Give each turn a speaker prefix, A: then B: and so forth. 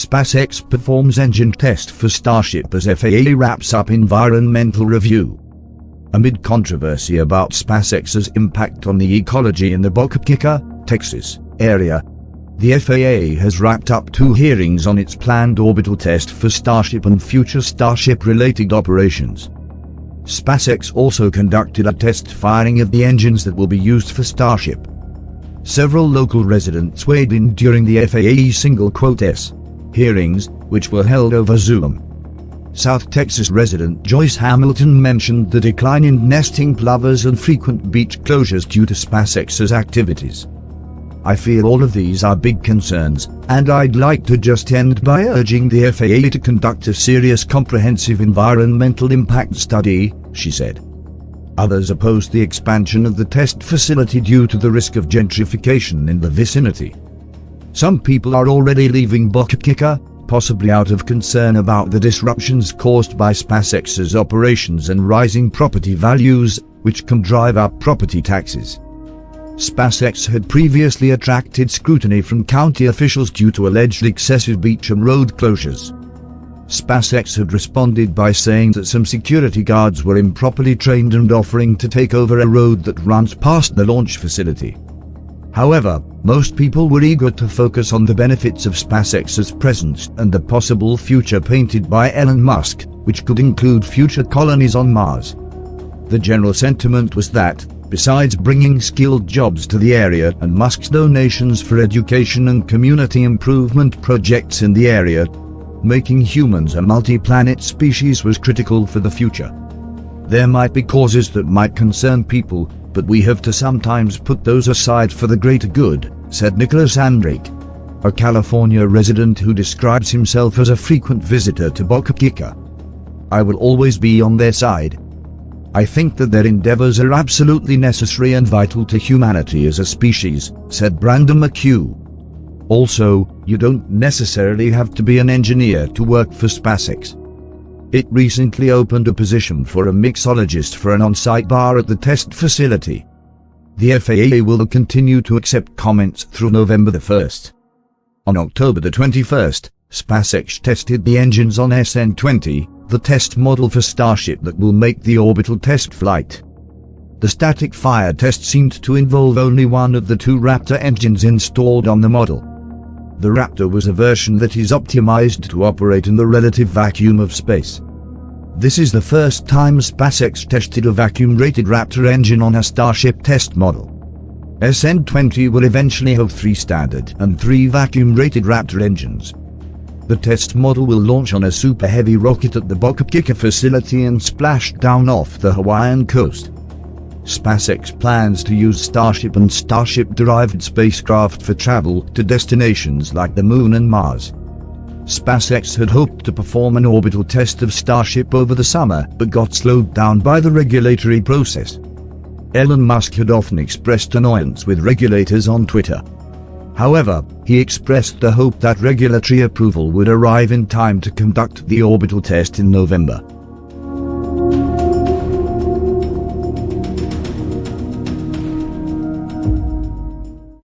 A: SpaceX performs engine test for Starship as FAA wraps up environmental review. Amid controversy about SpaceX's impact on the ecology in the Boca Chica, Texas, area, the FAA has wrapped up 2 hearings on its planned orbital test for Starship and future Starship-related operations. SpaceX also conducted a test firing of the engines that will be used for Starship. Several local residents weighed in during the FAA single-quote-S hearings, which were held over Zoom. South Texas resident Joyce Hamilton mentioned the decline in nesting plovers and frequent beach closures due to SpaceX's activities. "I feel all of these are big concerns, and I'd like to just end by urging the FAA to conduct a serious comprehensive environmental impact study," she said. Others opposed the expansion of the test facility due to the risk of gentrification in the vicinity. Some people are already leaving Boca Chica, possibly out of concern about the disruptions caused by SpaceX's operations and rising property values, which can drive up property taxes. SpaceX had previously attracted scrutiny from county officials due to alleged excessive beach and road closures. SpaceX had responded by saying that some security guards were improperly trained and offering to take over a road that runs past the launch facility. However, most people were eager to focus on the benefits of SpaceX's presence and the possible future painted by Elon Musk, which could include future colonies on Mars. The general sentiment was that, besides bringing skilled jobs to the area and Musk's donations for education and community improvement projects in the area, making humans a multi-planet species was critical for the future. There might be causes that might concern people, but we have to sometimes put those aside for the greater good, said Nicholas Andrake, a California resident who describes himself as a frequent visitor to Boca Chica. "I will always be on their side. I think that their endeavors are absolutely necessary and vital to humanity as a species," said Brandon McHugh. Also, you don't necessarily have to be an engineer to work for SpaceX. It recently opened a position for a mixologist for an on-site bar at the test facility. The FAA will continue to accept comments through November the 1st. On October the 21st, SpaceX tested the engines on SN20, the test model for Starship that will make the orbital test flight. The static fire test seemed to involve only one of the 2 Raptor engines installed on the model. The Raptor was a version that is optimized to operate in the relative vacuum of space. This is the first time SpaceX tested a vacuum-rated Raptor engine on a Starship test model. SN20 will eventually have 3 standard and 3 vacuum-rated Raptor engines. The test model will launch on a Super Heavy rocket at the Boca Chica facility and splash down off the Hawaiian coast. SpaceX plans to use Starship and Starship-derived spacecraft for travel to destinations like the Moon and Mars. SpaceX had hoped to perform an orbital test of Starship over the summer but got slowed down by the regulatory process. Elon Musk had often expressed annoyance with regulators on Twitter. However, he expressed the hope that regulatory approval would arrive in time to conduct the orbital test in November.